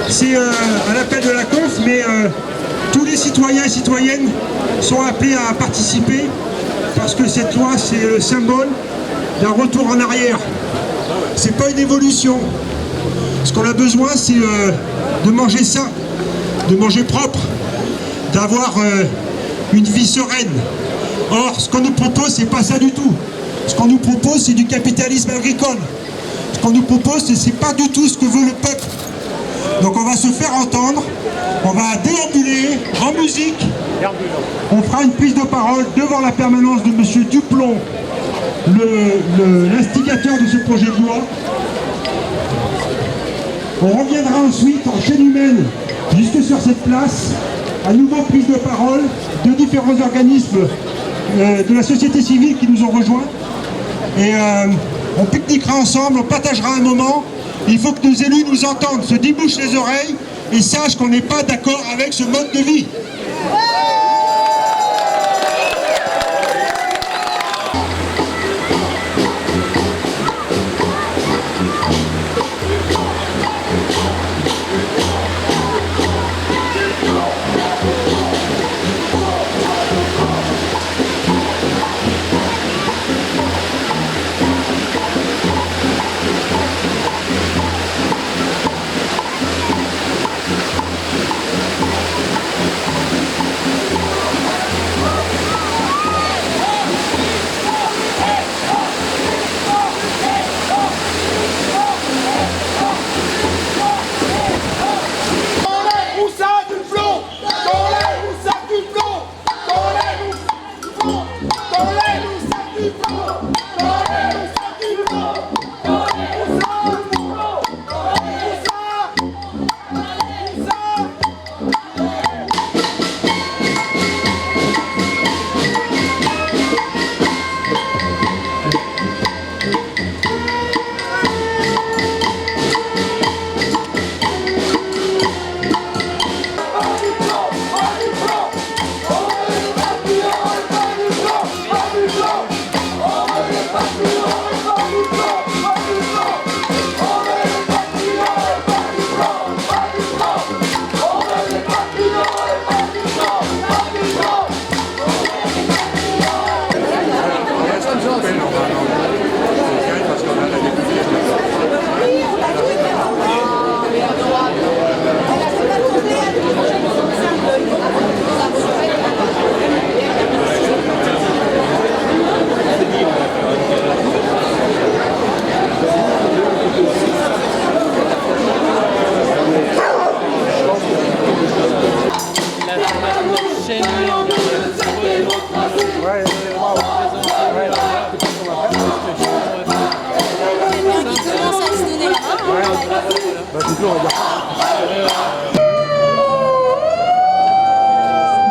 C'est à l'appel de la conf, mais tous les citoyens et citoyennes sont appelés à participer parce que cette loi, c'est le symbole d'un retour en arrière. C'est pas une évolution. Ce qu'on a besoin, c'est de manger sain, de manger propre, d'avoir une vie sereine. Or, ce qu'on nous propose, c'est pas ça du tout. Ce qu'on nous propose, c'est du capitalisme agricole. Ce qu'on nous propose, c'est pas du tout ce que veut le peuple. Donc on va se faire entendre, on va déambuler en musique. On fera une prise de parole devant la permanence de M. Duplon, l'instigateur de ce projet de loi. On reviendra ensuite en chaîne humaine jusque sur cette place, à nouveau prise de parole de différents organismes de la société civile qui nous ont rejoints. Et on pique-niquera ensemble, on partagera un moment. Il faut que nos élus nous entendent, se débouchent les oreilles et sachent qu'on n'est pas d'accord avec ce mode de vie.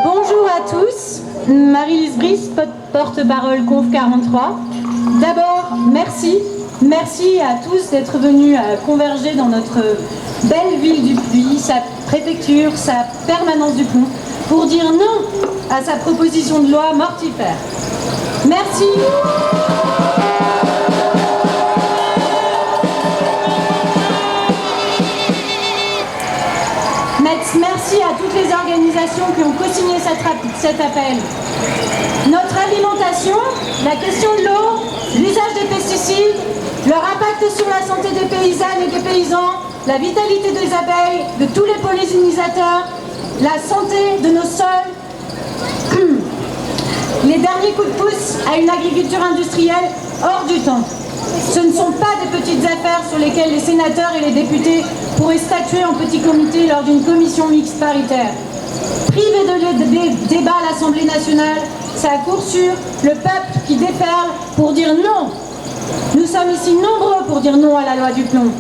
Bonjour à tous, Marie-Lise Brice, porte-parole Conf 43. D'abord, merci à tous d'être venus converger dans notre belle ville du Puy, sa préfecture, sa permanence du Plon, pour dire non à sa proposition de loi mortifère. Merci. Merci à toutes les organisations qui ont co-signé cet appel. Notre alimentation, la question de l'eau, l'usage des pesticides, leur impact sur la santé des paysannes et des paysans, la vitalité des abeilles, de tous les pollinisateurs, la santé de nos sols, les derniers coups de pouce à une agriculture industrielle hors du temps. Ce ne sont pas des petites affaires sur lesquelles les sénateurs et les députés pourraient statuer en petit comité lors d'une commission mixte paritaire. Privé de débat à l'Assemblée nationale, c'est à coup sûr le peuple qui déferle pour dire non. Nous sommes ici nombreux pour dire non à la loi du plomb.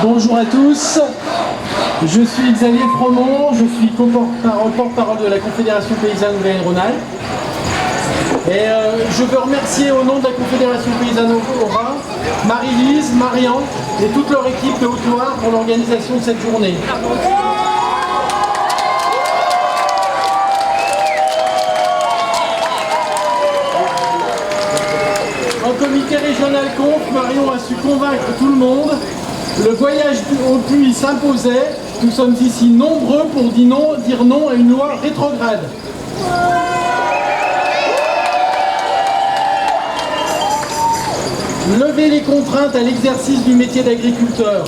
Bonjour à tous. Je suis Xavier Fromont, je suis porte-parole de la Confédération Paysanne Auvergne-Rhône-Alpes. Et je veux remercier au nom de la Confédération Paysanne Auvergne, Marie-Lise, Marianne et toute leur équipe de Haute-Loire pour l'organisation de cette journée. En comité régional conf, Marion a su convaincre tout le monde. Le voyage au puits s'imposait. Nous sommes ici nombreux pour dire non à une loi rétrograde. Lever les contraintes à l'exercice du métier d'agriculteur.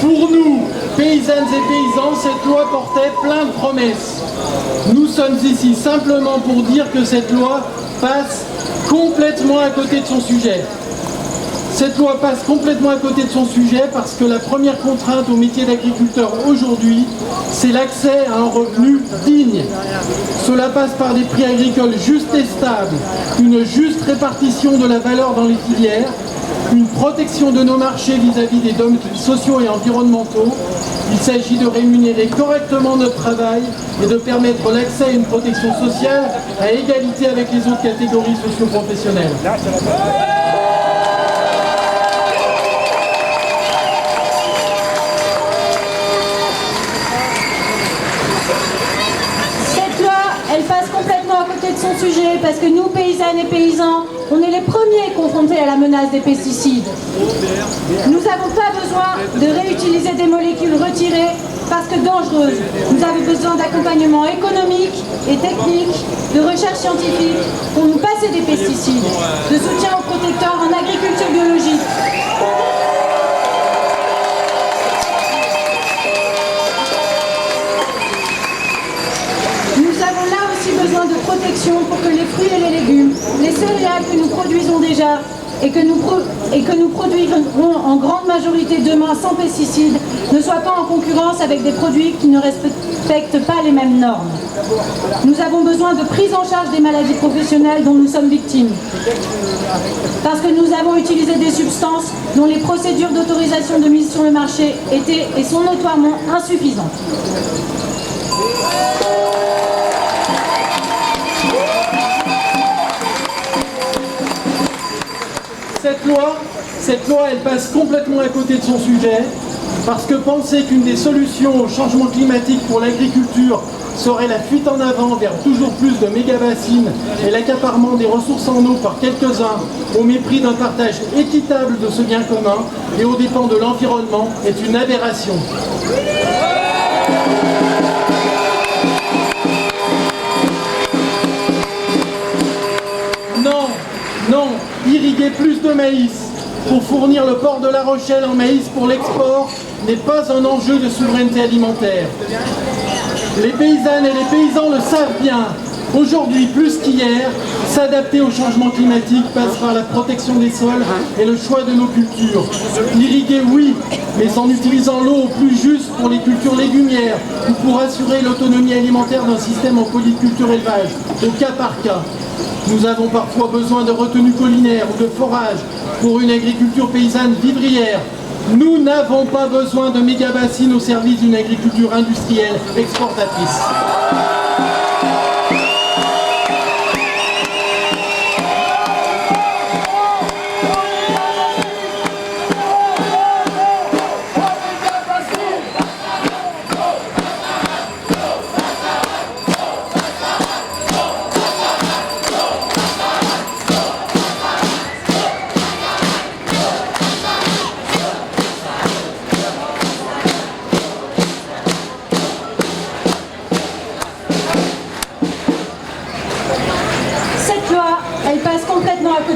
Pour nous, paysannes et paysans, cette loi portait plein de promesses. Nous sommes ici simplement pour dire que cette loi passe complètement à côté de son sujet. Cette loi passe complètement à côté de son sujet parce que la première contrainte au métier d'agriculteur aujourd'hui, c'est l'accès à un revenu digne. Cela passe par des prix agricoles justes et stables, une juste répartition de la valeur dans les filières, une protection de nos marchés vis-à-vis des domaines sociaux et environnementaux. Il s'agit de rémunérer correctement notre travail et de permettre l'accès à une protection sociale à égalité avec les autres catégories socio-professionnelles. Elle passe complètement à côté de son sujet parce que nous, paysannes et paysans, on est les premiers confrontés à la menace des pesticides. Nous n'avons pas besoin de réutiliser des molécules retirées parce que dangereuses. Nous avons besoin d'accompagnement économique et technique, de recherche scientifique pour nous passer des pesticides, de soutien aux protecteurs en agriculture biologique. Nous avons là aussi besoin de protection pour que les fruits et les légumes, les céréales que nous produisons déjà et que nous produirons en grande majorité demain sans pesticides ne soient pas en concurrence avec des produits qui ne respectent pas les mêmes normes. Nous avons besoin de prise en charge des maladies professionnelles dont nous sommes victimes. Parce que nous avons utilisé des substances dont les procédures d'autorisation de mise sur le marché étaient et sont notoirement insuffisantes. Cette loi, elle passe complètement à côté de son sujet, parce que penser qu'une des solutions au changement climatique pour l'agriculture serait la fuite en avant vers toujours plus de méga-bassines et l'accaparement des ressources en eau par quelques-uns au mépris d'un partage équitable de ce bien commun et aux dépens de l'environnement est une aberration. Non, irriguer plus de maïs pour fournir le port de La Rochelle en maïs pour l'export n'est pas un enjeu de souveraineté alimentaire. Les paysannes et les paysans le savent bien. Aujourd'hui, plus qu'hier, s'adapter au changement climatique passe par la protection des sols et le choix de nos cultures. Irriguer, oui, mais en utilisant l'eau au plus juste pour les cultures légumières ou pour assurer l'autonomie alimentaire d'un système en polyculture élevage, au cas par cas. Nous avons parfois besoin de retenues collinaires ou de forage pour une agriculture paysanne vivrière. Nous n'avons pas besoin de méga-bassines au service d'une agriculture industrielle exportatrice.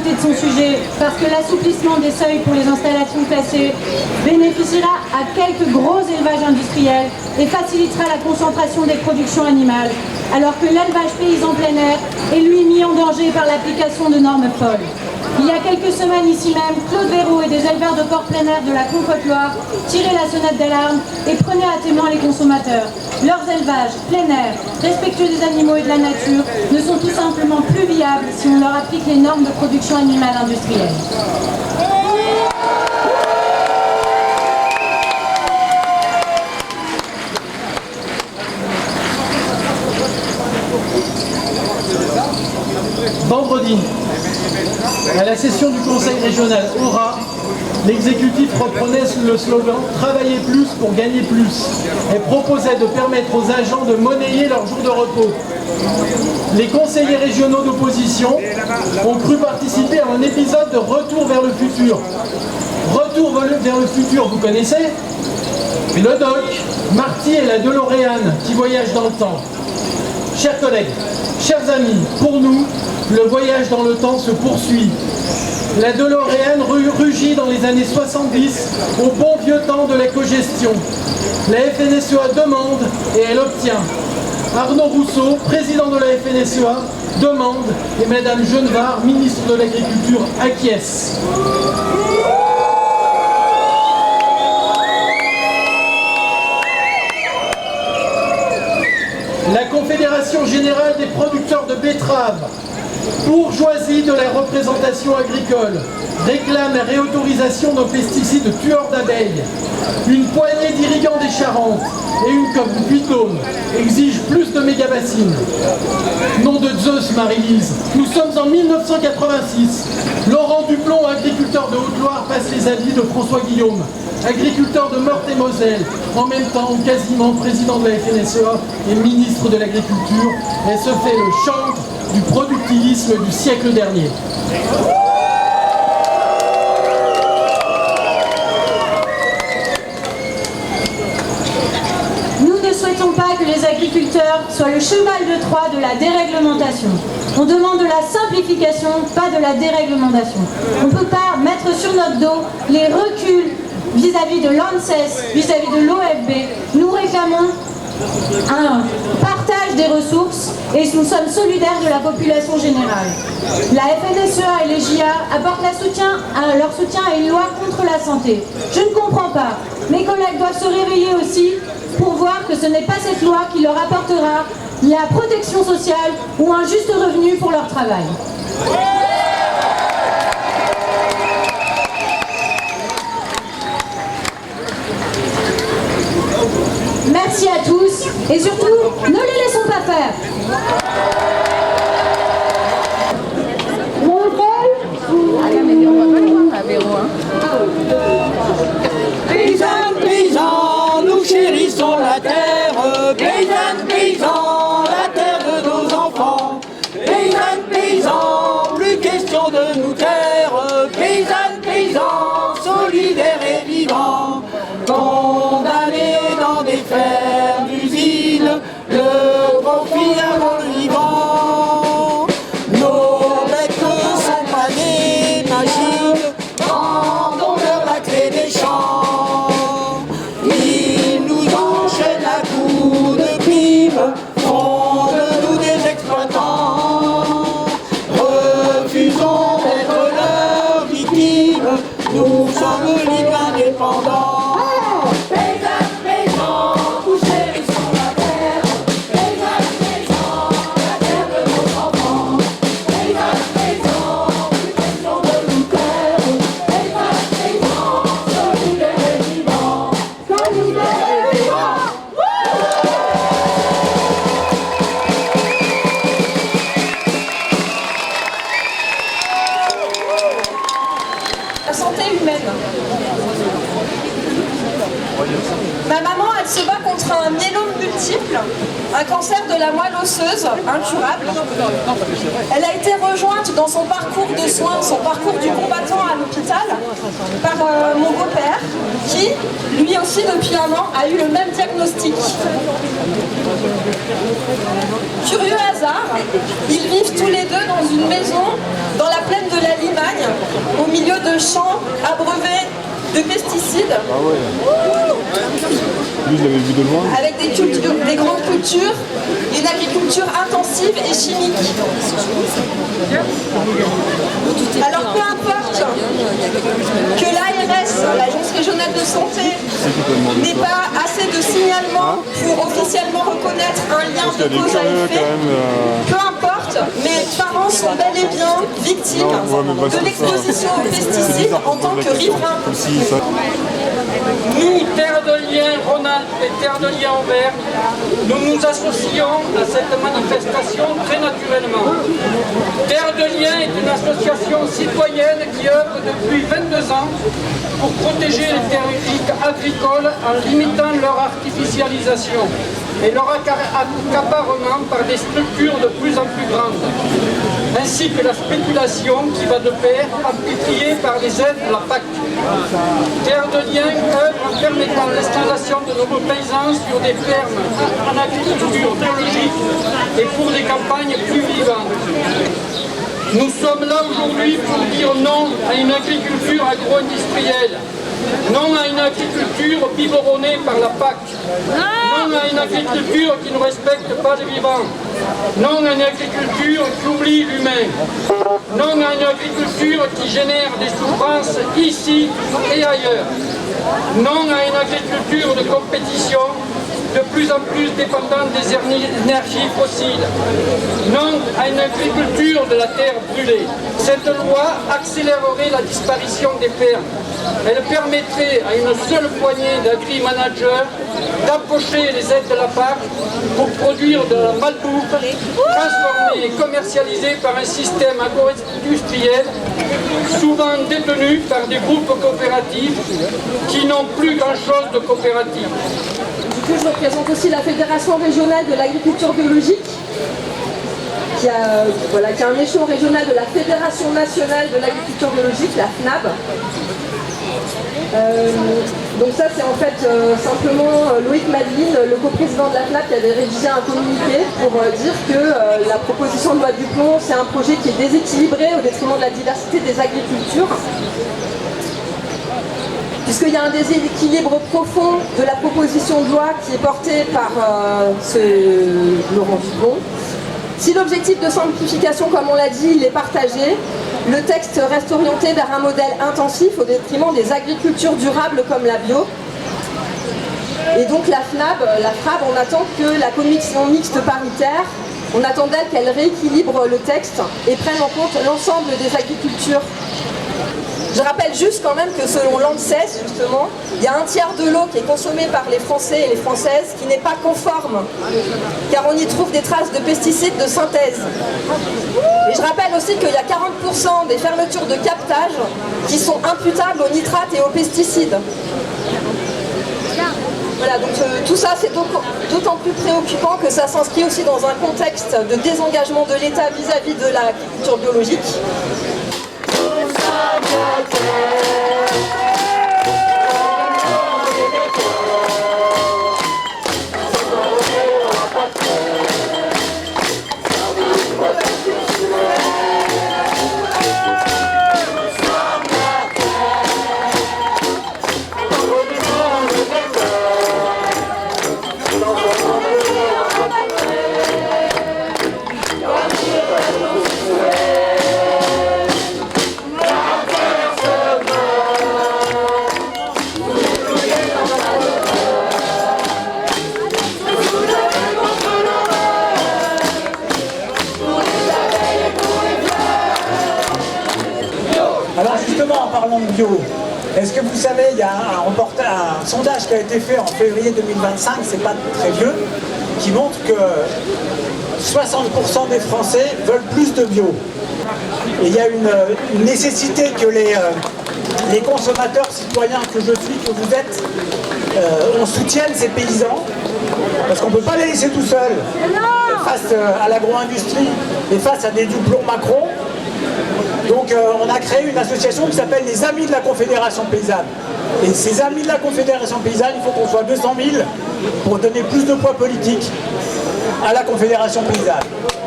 De son sujet, parce que l'assouplissement des seuils pour les installations classées bénéficiera à quelques gros élevages industriels et facilitera la concentration des productions animales, alors que l'élevage paysan plein air est lui mis en danger par l'application de normes folles. Il y a quelques semaines ici même, Claude Véraud et des éleveurs de porc plein air de la Concote-Loire tiraient la sonnette d'alarme et prenaient à témoin les consommateurs. Leurs élevages plein air, respectueux des animaux et de la nature, ne sont tout simplement plus viables si on leur applique les normes de production animale industrielle. vendredi, à la session du conseil régional Aura, l'exécutif reprenait le slogan « Travailler plus pour gagner plus » et proposait de permettre aux agents de monnayer leurs jours de repos. Les conseillers régionaux d'opposition ont cru participer à un épisode de Retour vers le futur. Retour vers le futur, vous connaissez? Le Doc, Marty et la DeLorean qui voyagent dans le temps. Chers collègues, chers amis, pour nous, le voyage dans le temps se poursuit. La DeLorean rugit dans les années 70 au bon vieux temps de la cogestion. La FNSEA demande et elle obtient. Arnaud Rousseau, président de la FNSEA, demande et Madame Genevard, ministre de l'Agriculture, acquiesce. La Confédération Générale des Producteurs de Betteraves, bourgeoisie de la représentation agricole, réclame la réautorisation d'un pesticide tueur d'abeilles. Une poignée d'irrigants des Charentes et une COP du Puy-de-Dôme exigent plus de mégabassines. Nom de Zeus, Marie-Lise, nous sommes en 1986. Laurent Duplon, agriculteur de Haute-Loire, passe les avis de François Guillaume, agriculteur de Meurthe-et-Moselle, en même temps quasiment président de la FNSEA et ministre de l'Agriculture, et se fait le chantre du productivisme du siècle dernier. Nous ne souhaitons pas que les agriculteurs soient le cheval de Troie de la déréglementation. On demande de la simplification, pas de la déréglementation. On ne peut pas mettre sur notre dos les reculs vis-à-vis de l'ANSES, vis-à-vis de l'OFB. Nous réclamons un partage des ressources et nous sommes solidaires de la population générale. La FNSEA et les JA apportent leur soutien à une loi contre la santé. Je ne comprends pas. Mes collègues doivent se réveiller aussi pour voir que ce n'est pas cette loi qui leur apportera la protection sociale ou un juste revenu pour leur travail. Merci à tous et surtout, ne les laissons pas faire. Paysannes, paysans, nous chérissons la terre. Paysannes, paysans, la terre de nos enfants. Paysannes, paysans, plus question de nous taire. Paysannes, paysans, solidaires et vivants. Condamnés dans des fermes d'usines, le profit avant le vivant. Nos bêtes sont pas des machines, rendons-leur la clé des champs. Ils nous enchaînent à coups de primes, font de nous des exploitants. Refusons d'être leurs victimes, nous sommes libres indépendants. La santé humaine. Ma maman, elle se bat contre un myélome multiple, un cancer de la moelle osseuse, incurable. Elle a été rejointe dans son parcours de soins, son parcours du combattant à l'hôpital, par mon beau-père, qui, lui aussi, depuis 1 an, a eu le même diagnostic. Curieux hasard, ils vivent tous les deux dans une maison dans la plaine de la Limagne, au milieu de champs abreuvés de pesticides. Lui, je l'avais vu de loin. Avec des grandes cultures, une agriculture intensive et chimique. Alors peu importe que l'ARS, l'Agence régionale de santé, n'ait pas assez de signalements pour officiellement reconnaître un lien de cause à effet, peu importe mortes, mes parents sont bel et bien victimes de l'exposition aux pesticides en tant que riverains. Nous, Terre de Liens Rhône-Alpes et Terre de Liens Auvergne, nous nous associons à cette manifestation très naturellement. Terre de Liens est une association citoyenne qui œuvre depuis 22 ans pour protéger les terres agricoles en limitant leur artificialisation et leur accaparement par des structures de plus en plus grandes, ainsi que la spéculation qui va de pair, amplifiée par les aides de la PAC. Terre de Liens œuvre en permettant l'installation de nombreux paysans sur des fermes en agriculture biologique et pour des campagnes plus vivantes. Nous sommes là aujourd'hui pour dire non à une agriculture agro-industrielle, non à une agriculture biberonnée par la PAC, non à une agriculture qui ne respecte pas les vivants, non à une agriculture qui oublie l'humain, non à une agriculture qui génère des souffrances ici et ailleurs, non à une agriculture de compétition de plus en plus dépendante des énergies fossiles. Non à une agriculture de la terre brûlée. Cette loi accélérerait la disparition des fermes. Elle permettrait à une seule poignée d'agri-managers d'empocher les aides de la PAC pour produire de la malbouffe transformée et commercialisée par un système agro-industriel souvent détenu par des groupes coopératifs qui n'ont plus grand-chose de coopératif. Du coup, je représente aussi la Fédération régionale de l'agriculture biologique, qui a un échelon régional de la Fédération nationale de l'agriculture biologique, la FNAB. Donc ça, c'est en fait simplement Loïc Madeline, le coprésident de la FNAB, qui avait rédigé un communiqué pour dire que la proposition de loi Duplon, c'est un projet qui est déséquilibré au détriment de la diversité des agricultures. Puisqu'il y a un déséquilibre profond de la proposition de loi qui est portée par Laurent Duplon. Si l'objectif de simplification, comme on l'a dit, il est partagé, le texte reste orienté vers un modèle intensif au détriment des agricultures durables comme la bio. Et donc la FRAB, on attend que la commission mixte paritaire, on attend d'elle qu'elle rééquilibre le texte et prenne en compte l'ensemble des agricultures. Je rappelle juste quand même que selon l'ANSES, justement, il y a un tiers de l'eau qui est consommée par les Français et les Françaises qui n'est pas conforme, car on y trouve des traces de pesticides de synthèse. Et je rappelle aussi qu'il y a 40% des fermetures de captage qui sont imputables aux nitrates et aux pesticides. Voilà, donc tout ça c'est d'autant plus préoccupant que ça s'inscrit aussi dans un contexte de désengagement de l'État vis-à-vis de l'agriculture biologique. Alors justement, en parlant de bio, est-ce que vous savez, il y a un sondage qui a été fait en février 2025, c'est pas très vieux, qui montre que 60% des Français veulent plus de bio. Et il y a une nécessité que les consommateurs citoyens que je suis, que vous êtes, on soutienne ces paysans, parce qu'on ne peut pas les laisser tout seuls face à l'agro-industrie et face à des doublons Macron. Donc on a créé une association qui s'appelle les Amis de la Confédération Paysanne. Et ces Amis de la Confédération Paysanne, il faut qu'on soit 200 000 pour donner plus de poids politique à la Confédération Paysanne.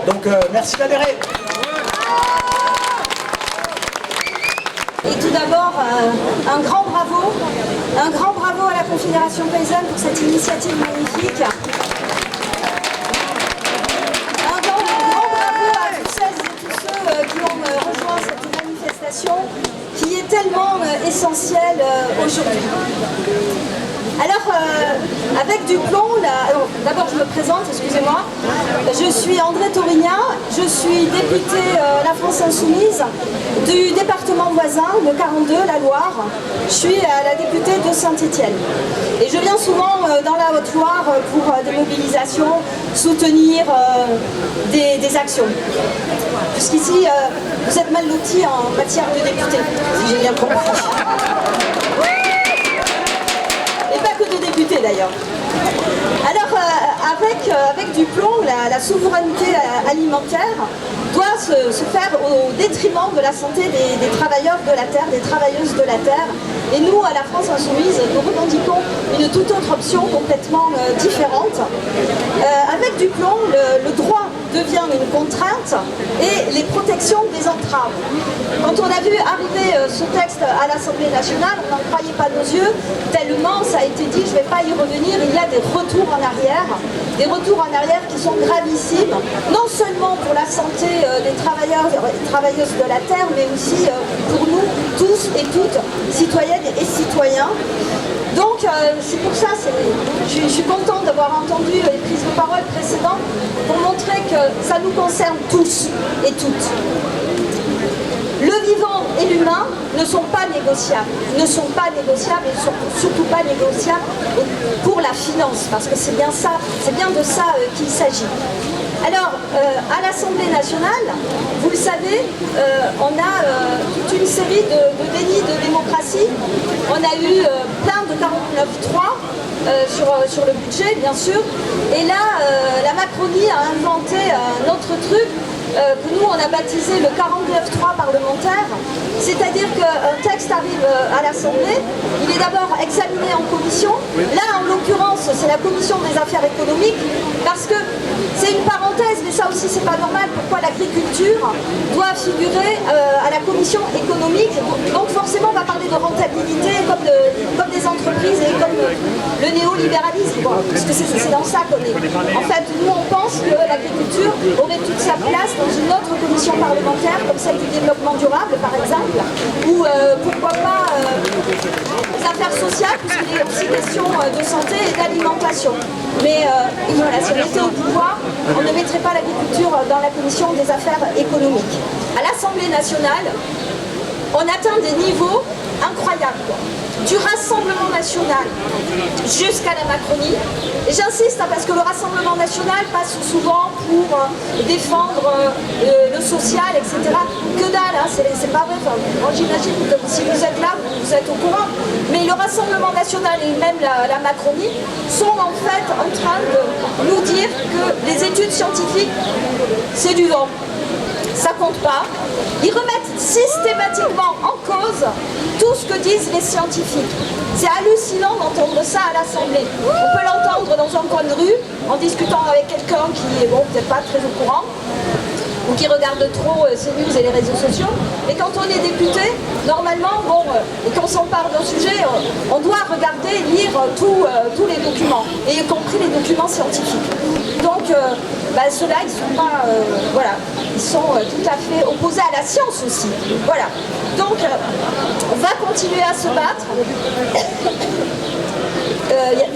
Donc merci d'adhérer. Et tout d'abord, un grand bravo à la Confédération Paysanne pour cette initiative magnifique. Un grand bravo à toutes celles et tous ceux qui ont rejoint cette manifestation qui est tellement essentielle aujourd'hui. Alors, avec du plomb, d'abord je me présente, excusez-moi. Je suis André Torignan, je suis députée La France Insoumise du département voisin, le 42, la Loire. Je suis la députée de Saint-Étienne. Et je viens souvent dans la Haute-Loire pour des mobilisations, soutenir des actions. Puisqu'ici, vous êtes mal lotis en matière de députés, si j'ai bien compris. Et pas que de députés d'ailleurs. Alors, avec du plomb, la souveraineté alimentaire doit se faire au détriment de la santé des travailleurs de la terre, des travailleuses de la terre. Et nous, à la France Insoumise, nous revendiquons une toute autre option complètement différente. Avec du plomb, le droit devient une contrainte et les protections des entraves. Quand on a vu arriver ce texte à l'Assemblée nationale, on n'en croyait pas nos yeux, tellement ça a été dit, je ne vais pas y revenir, il y a des retours en arrière qui sont gravissimes, non seulement pour la santé des travailleurs et travailleuses de la terre, mais aussi pour nous tous et toutes, citoyennes et citoyens. Donc c'est pour ça, je suis contente d'avoir entendu les prises de parole précédentes pour montrer que ça nous concerne tous et toutes. Le vivant et l'humain ne sont pas négociables, et surtout pas négociables pour la finance, parce que c'est bien de ça qu'il s'agit. Alors, à l'Assemblée nationale, vous le savez, on a toute une série de dénis de démocratie. On a eu plein de 49.3 sur le budget, bien sûr. Et là, la Macronie a inventé un autre truc que nous, on a baptisé le 49.3 parlementaire. C'est-à-dire qu'un texte arrive à l'Assemblée, il est d'abord examiné en commission. Là, en l'occurrence, c'est la commission des affaires économiques, parce que c'est une parenthèse, mais ça aussi, c'est pas normal. Pourquoi l'agriculture doit figurer à la commission économique? Donc forcément, on va parler de rentabilité comme des entreprises et comme le néolibéralisme, quoi. Parce que c'est dans ça qu'on est. En fait, nous, on pense que l'agriculture aurait toute sa place dans une autre commission parlementaire, comme celle du développement durable, par exemple, ou pourquoi pas les affaires sociales, puisqu'il est aussi question de santé et d'alimentation. Mais voilà, si on était au pouvoir, on ne mettrait pas l'agriculture dans la commission des affaires économiques. À l'Assemblée nationale, on atteint des niveaux incroyables, quoi. Du Rassemblement national jusqu'à la Macronie. Et j'insiste parce que le Rassemblement national passe souvent pour défendre le social, etc. Que dalle, hein, c'est pas vrai. Enfin, moi j'imagine que si vous êtes là, vous êtes au courant. Mais le Rassemblement national et même la Macronie sont en fait en train de nous dire que les études scientifiques, c'est du vent. Ça compte pas. Ils remettent systématiquement en cause tout ce que disent les scientifiques. C'est hallucinant d'entendre ça à l'Assemblée. On peut l'entendre dans un coin de rue, en discutant avec quelqu'un qui est, bon, peut-être pas très au courant, ou qui regarde trop CNews et les réseaux sociaux. Mais quand on est député, normalement, bon, et qu'on s'empare d'un sujet, on doit regarder, lire tous les documents, et y compris les documents scientifiques. Donc, ceux-là, ils sont pas, voilà, ils sont tout à fait opposés à la science aussi. Voilà. Donc, on va continuer à se battre.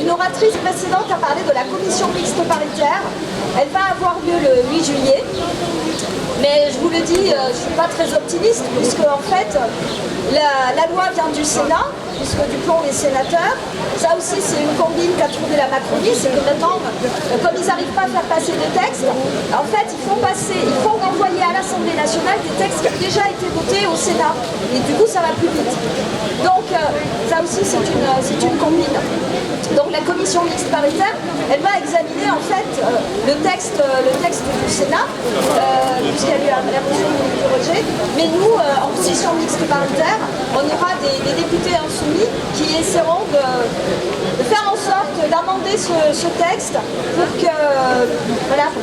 Une oratrice précédente a parlé de la commission mixte paritaire. Elle va avoir lieu le 8 juillet. Mais je vous le dis, je ne suis pas très optimiste, puisque en fait, la loi vient du Sénat, puisque Duplon est sénateur. Ça aussi, c'est une combine qu'a trouvé la Macronie, c'est que maintenant, comme ils n'arrivent pas à faire passer des textes, en fait, ils font renvoyer à l'Assemblée nationale des textes qui ont déjà été votés au Sénat. Et du coup, ça va plus vite. Donc, ça aussi, c'est une combine. Donc, la commission mixte paritaire, elle va examiner en fait le texte du Sénat, puisqu'il y a eu la motion du rejet. Mais nous, en commission mixte paritaire, on aura des députés insoumis qui essaieront de faire en sorte d'amender ce texte pour que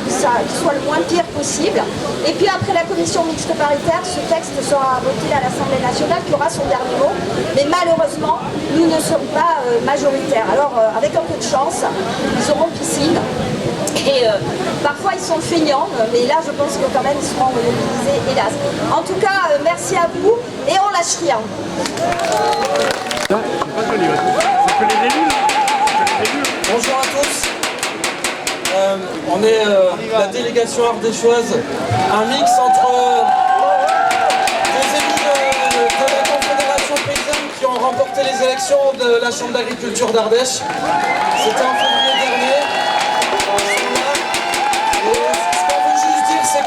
ça soit le moins pire possible. Et puis après la commission mixte paritaire, ce texte sera voté à l'Assemblée nationale qui aura son dernier mot. Mais malheureusement, nous ne sommes pas majoritaires. Alors avec un peu de chance, ils auront piscine. Et parfois ils sont feignants, mais là je pense que quand même ils seront mobilisés, hélas. En tout cas, merci à vous et on lâche rien. Non, c'est pas joli. Ça peut les élus, là. On est la délégation ardéchoise, un mix entre des élus de la Confédération paysanne qui ont remporté les élections de la Chambre d'agriculture d'Ardèche. C'était en février dernier. Et ce qu'on veut juste dire, c'est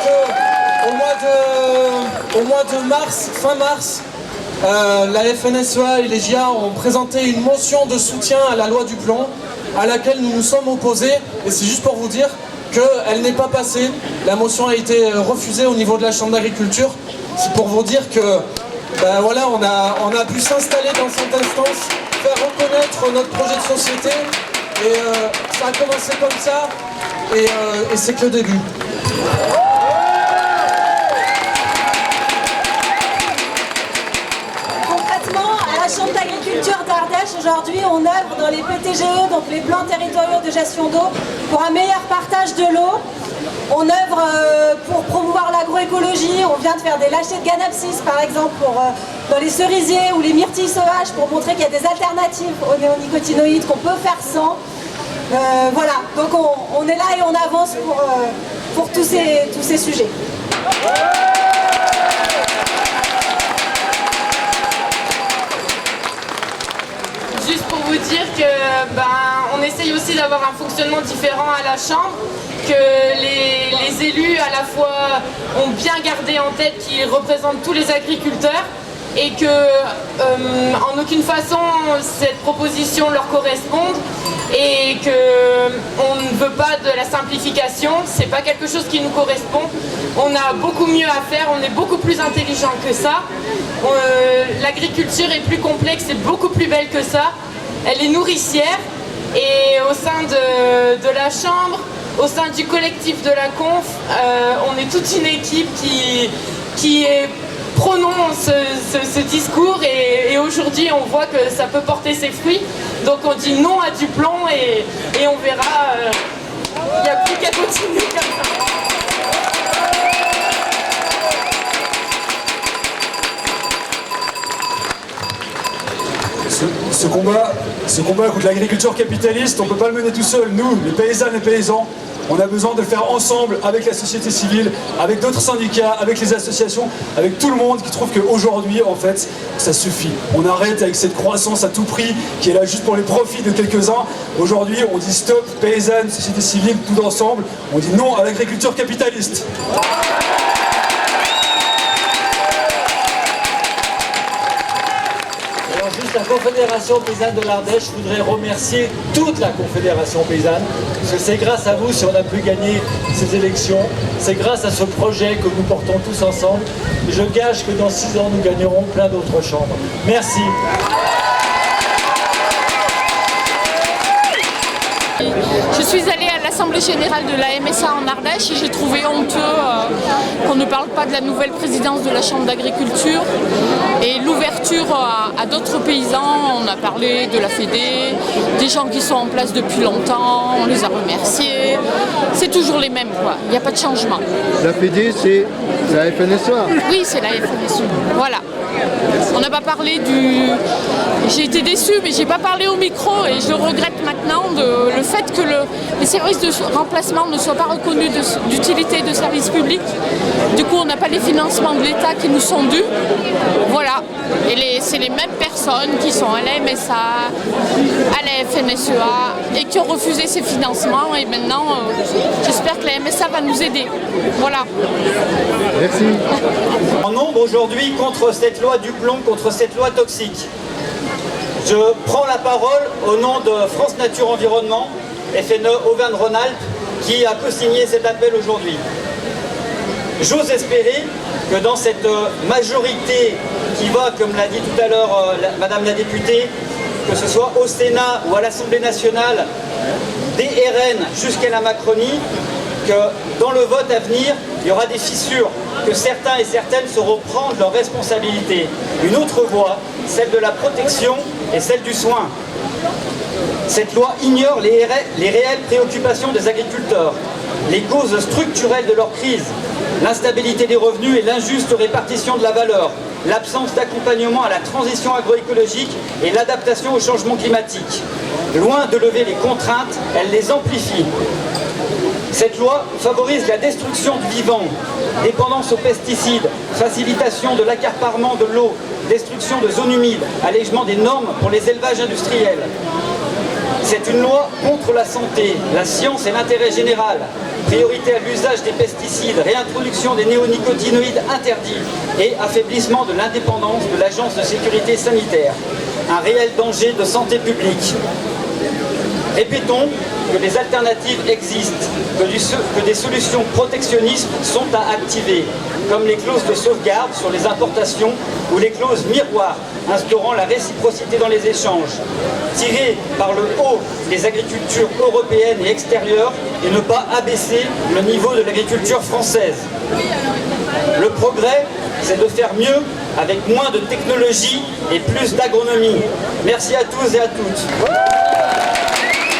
qu'au mois de mars, fin mars, la FNSEA et les GIA ont présenté une motion de soutien à la loi du plomb, à laquelle nous nous sommes opposés, et c'est juste pour vous dire qu'elle n'est pas passée. La motion a été refusée au niveau de la Chambre d'agriculture. C'est pour vous dire que ben voilà, on a pu s'installer dans cette instance, faire reconnaître notre projet de société, et ça a commencé comme ça, et c'est que le début. À la Chambre d'agriculture d'Ardèche, aujourd'hui, on œuvre dans les PTGE, donc les plans territoriaux de gestion d'eau, pour un meilleur partage de l'eau. On œuvre pour promouvoir l'agroécologie. On vient de faire des lâchers de Ganapsis, par exemple, dans les cerisiers ou les myrtilles sauvages, pour montrer qu'il y a des alternatives aux néonicotinoïdes qu'on peut faire sans. Voilà, donc on est là et on avance pour tous ces sujets. Juste pour vous dire que on essaye aussi d'avoir un fonctionnement différent à la Chambre, que les élus à la fois ont bien gardé en tête qu'ils représentent tous les agriculteurs et que en aucune façon cette proposition leur corresponde et qu'on ne veut pas de la simplification, c'est pas quelque chose qui nous correspond. On a beaucoup mieux à faire, on est beaucoup plus intelligent que ça. L'agriculture est plus complexe et beaucoup plus belle que ça. Elle est nourricière et au sein de la Chambre, au sein du collectif de la Conf, on est toute une équipe qui prononce ce discours et aujourd'hui on voit que ça peut porter ses fruits. Donc on dit non à du plomb et on verra, il n'y a plus qu'à continuer comme ça. Ce combat contre l'agriculture capitaliste, on ne peut pas le mener tout seul. Nous, les paysannes et paysans, on a besoin de le faire ensemble avec la société civile, avec d'autres syndicats, avec les associations, avec tout le monde qui trouve qu'aujourd'hui, en fait, ça suffit. On arrête avec cette croissance à tout prix qui est là juste pour les profits de quelques-uns. Aujourd'hui, on dit stop, paysannes, société civile, tout ensemble. On dit non à l'agriculture capitaliste. La Confédération paysanne de l'Ardèche, je voudrais remercier toute la Confédération paysanne, parce que c'est grâce à vous si on a pu gagner ces élections, c'est grâce à ce projet que nous portons tous ensemble, et je gage que dans 6 ans nous gagnerons plein d'autres chambres. Merci. Je suis allée à l'Assemblée Générale de la MSA en Ardèche et j'ai trouvé honteux qu'on ne parle pas de la nouvelle présidence de la Chambre d'agriculture et l'ouverture à d'autres paysans. On a parlé de la Fédé, des gens qui sont en place depuis longtemps, on les a remerciés. C'est toujours les mêmes, quoi. Il n'y a pas de changement. La Fédé, c'est la FNSEA? Oui, c'est la FNSEA. Voilà. On n'a pas parlé du... J'ai été déçue, mais j'ai pas parlé au micro et je regrette maintenant le fait que les services de remplacement ne soient pas reconnus d'utilité de service public. Du coup, on n'a pas les financements de l'État qui nous sont dus. Voilà. Et c'est les mêmes personnes qui sont à la MSA, à la FNSEA et qui ont refusé ces financements. Et maintenant, j'espère que la MSA va nous aider. Voilà. Merci. En nombre aujourd'hui contre cette loi du plomb, contre cette loi toxique. Je prends la parole au nom de France Nature Environnement, FNE Auvergne-Rhône-Alpes, qui a co-signé cet appel aujourd'hui. J'ose espérer que dans cette majorité qui va, comme l'a dit tout à l'heure Madame la députée, que ce soit au Sénat ou à l'Assemblée nationale, des RN jusqu'à la Macronie, que dans le vote à venir, il y aura des fissures, que certains et certaines sauront prendre leurs responsabilités. Une autre voie, celle de la protection et celle du soin. Cette loi ignore les réelles préoccupations des agriculteurs, les causes structurelles de leur crise, l'instabilité des revenus et l'injuste répartition de la valeur, l'absence d'accompagnement à la transition agroécologique et l'adaptation au changement climatique. Loin de lever les contraintes, elle les amplifie. Cette loi favorise la destruction du vivant, dépendance aux pesticides, facilitation de l'accaparement de l'eau, destruction de zones humides, allègement des normes pour les élevages industriels. C'est une loi contre la santé, la science et l'intérêt général. Priorité à l'usage des pesticides, réintroduction des néonicotinoïdes interdits et affaiblissement de l'indépendance de l'Agence de sécurité sanitaire. Un réel danger de santé publique. Répétons que des alternatives existent, que des solutions protectionnistes sont à activer, comme les clauses de sauvegarde sur les importations ou les clauses miroirs instaurant la réciprocité dans les échanges, tirer par le haut les agricultures européennes et extérieures et ne pas abaisser le niveau de l'agriculture française. Le progrès, c'est de faire mieux avec moins de technologie et plus d'agronomie. Merci à tous et à toutes.